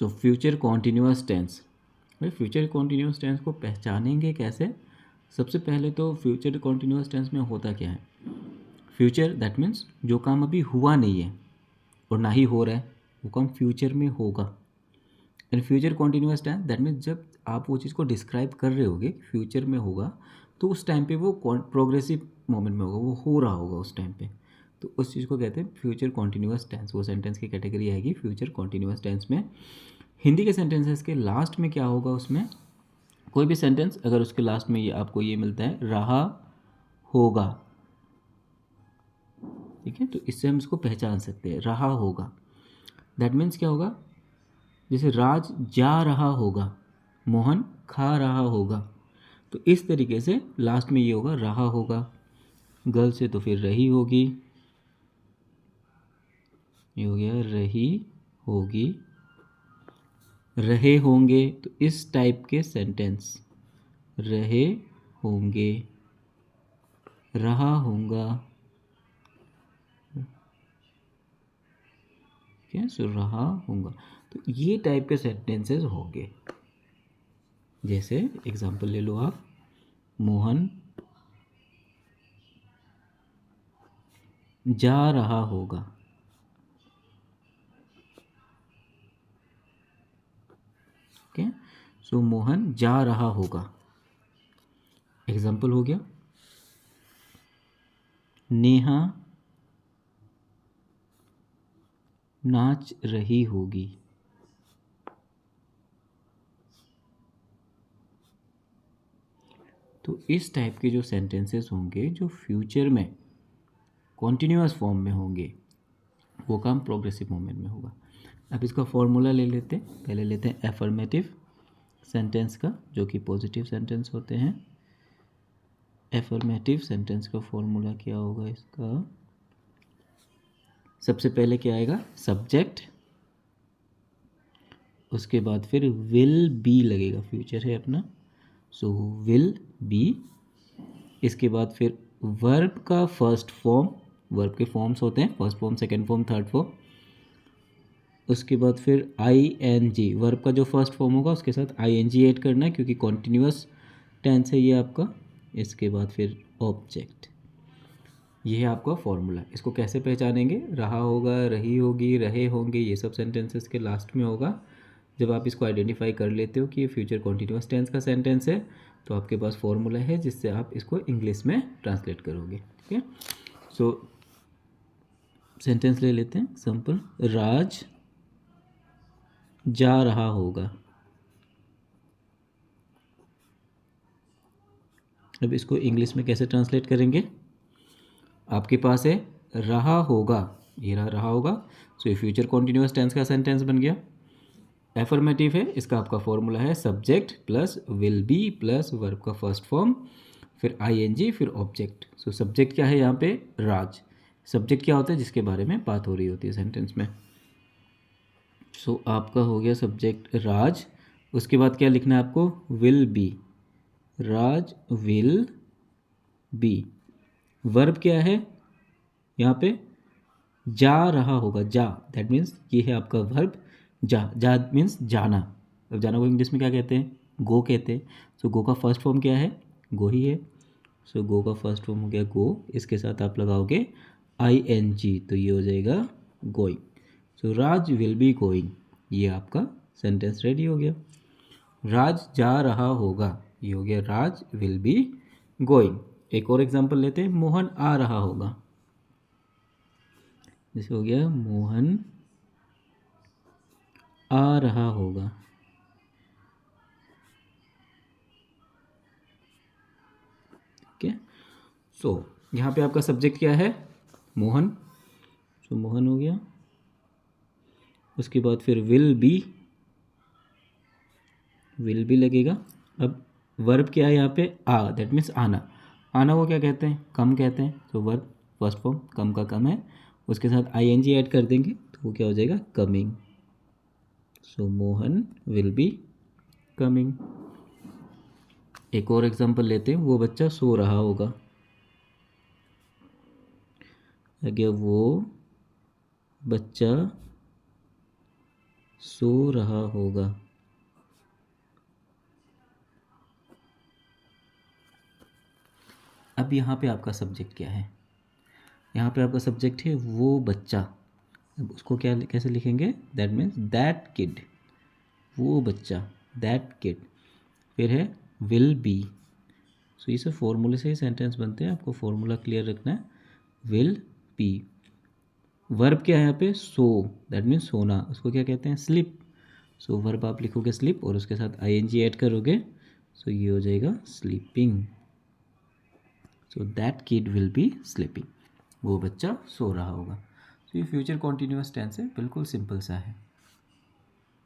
So future continuous tense, भाई future continuous tense को पहचानेंगे कैसे? सबसे पहले तो फ्यूचर कॉन्टिन्यूअस टेंस में होता क्या है? फ्यूचर दैट मीन्स जो काम अभी हुआ नहीं है और ना ही हो रहा है, वो काम फ्यूचर में होगा। And future continuous tense that means जब आप वो चीज़ को डिस्क्राइब कर रहे होगे फ्यूचर में होगा, तो उस टाइम पे वो प्रोग्रेसिव मोमेंट में होगा, वो हो रहा होगा उस टाइम पे, तो उस चीज़ को कहते हैं फ्यूचर कॉन्टिन्यूअस टेंस। वो सेंटेंस की कैटेगरी आएगी फ्यूचर कॉन्टिन्यूअस टेंस में। हिंदी के सेंटेंसेस के लास्ट में क्या होगा? उसमें कोई भी सेंटेंस अगर उसके लास्ट में ये आपको ये मिलता है रहा होगा, ठीक है, तो इससे हम इसको पहचान सकते हैं, रहा होगा। दैट मीन्स क्या होगा? जैसे राज जा रहा होगा, मोहन खा रहा होगा, तो इस तरीके से लास्ट में ये होगा रहा होगा। गर्ल से तो फिर रही होगी, ये हो गया रही होगी। रहे होंगे, तो इस टाइप के सेंटेंस, रहे होंगे, रहा होगा, क्या सो रहा होगा, तो ये टाइप के सेंटेंसेस होंगे। जैसे एग्जांपल ले लो आप, मोहन जा रहा होगा, ओके, सो मोहन जा रहा होगा। एग्जांपल हो गया, नेहा नाच रही होगी। तो इस टाइप के जो सेंटेंसेस होंगे जो फ्यूचर में कॉन्टिन्यूअस फॉर्म में होंगे, वो काम प्रोग्रेसिव मोमेंट में होगा। अब इसका फॉर्मूला ले लेते हैं। पहले लेते हैं एफर्मेटिव सेंटेंस का, जो कि पॉजिटिव सेंटेंस होते हैं। एफर्मेटिव सेंटेंस का फॉर्मूला क्या होगा इसका? सबसे पहले क्या आएगा? सब्जेक्ट, उसके बाद फिर विल बी लगेगा, फ्यूचर है अपना, सो विल बी। इसके बाद फिर वर्ब का फर्स्ट फॉर्म, वर्ब के फॉर्म्स होते हैं, first form, second form, third form. उसके बाद फिर आई एन जी, वर्ब का जो फर्स्ट फॉर्म होगा उसके साथ आई एन जी ऐड करना है, क्योंकि कॉन्टिन्यूअस टेंस है ये आपका। इसके बाद फिर ऑब्जेक्ट। ये है आपका फॉर्मूला। इसको कैसे पहचानेंगे? रहा होगा, रही होगी, रहे होंगे, ये सब सेंटेंसेस के लास्ट में होगा। जब आप इसको आइडेंटिफाई कर लेते हो कि ये फ्यूचर कॉन्टिन्यूअस टेंस का सेंटेंस है, तो आपके पास फॉर्मूला है जिससे आप इसको इंग्लिश में ट्रांसलेट करोगे, ठीक है। सो सेंटेंस ले लेते हैं एग्जाम्पल, राज जा रहा होगा। अब इसको इंग्लिश में कैसे ट्रांसलेट करेंगे? आपके पास है रहा होगा, ये रहा होगा, सो ये फ्यूचर कॉन्टिन्यूअस टेंस का सेंटेंस बन गया। एफर्मेटिव है, इसका आपका फॉर्मूला है subject plus will be plus verb का फर्स्ट फॉर्म, फिर आईएनजी, फिर ऑब्जेक्ट। सो सब्जेक्ट क्या है यहाँ पे? राज। सब्जेक्ट क्या होता है? जिसके बारे में बात हो रही होती है सेंटेंस में। सो आपका हो गया सब्जेक्ट राज। उसके बाद क्या लिखना है आपको? Will be, Raj will be. Verb क्या है यहाँ पे? जा रहा होगा, जा, दैट मीन्स ये है आपका वर्ब। जा, जा मीन्स जाना। अब जाना को इंग्लिश में क्या कहते हैं? गो कहते हैं। सो गो का फर्स्ट फॉर्म क्या है? गो ही है। सो गो का फर्स्ट फॉर्म हो गया गो, इसके साथ आप लगाओगे आई एन जी, तो ये हो जाएगा going. So Raj will be going, ये आपका सेंटेंस रेडी हो गया। राज जा रहा होगा, ये हो गया राज विल बी गोइंग। एक और एग्जांपल लेते हैं, मोहन आ रहा होगा। जैसे हो गया मोहन आ रहा होगा। ठीक है। सो यहाँ पे आपका सब्जेक्ट क्या है? मोहन। सो मोहन हो गया। उसके बाद फिर विल बी लगेगा। अब वर्ब क्या है यहाँ पे? आ, दैट मीन्स आना। आना को क्या कहते हैं? कम कहते हैं। तो वर्ब फर्स्ट फॉर्म कम का कम है, उसके साथ आई एन जी ऐड कर देंगे तो वो क्या हो जाएगा? Coming. So Mohan will be coming. एक और एग्जांपल लेते हैं, वो बच्चा सो रहा होगा। अगर वो बच्चा सो रहा होगा। अब यहाँ पे आपका सब्जेक्ट क्या है? यहाँ पे आपका सब्जेक्ट है वो बच्चा। अब उसको क्या कैसे लिखेंगे? दैट मीन्स दैट किड, वो बच्चा, दैट किड। फिर है विल बी। सो इसे फॉर्मूले से ही सेंटेंस बनते हैं, आपको फॉर्मूला क्लियर रखना है। Will be. वर्ब क्या है यहाँ पे? सो, दैट मीन्स सोना, उसको क्या कहते हैं? स्लिप। सो वर्ब आप लिखोगे स्लिप और उसके साथ आईएनजी ऐड करोगे, सो ये हो जाएगा sleeping. So that kid will be sleeping, वो बच्चा सो रहा होगा। तो ये फ्यूचर कॉन्टिन्यूअस टेंस है, बिल्कुल सिंपल सा है।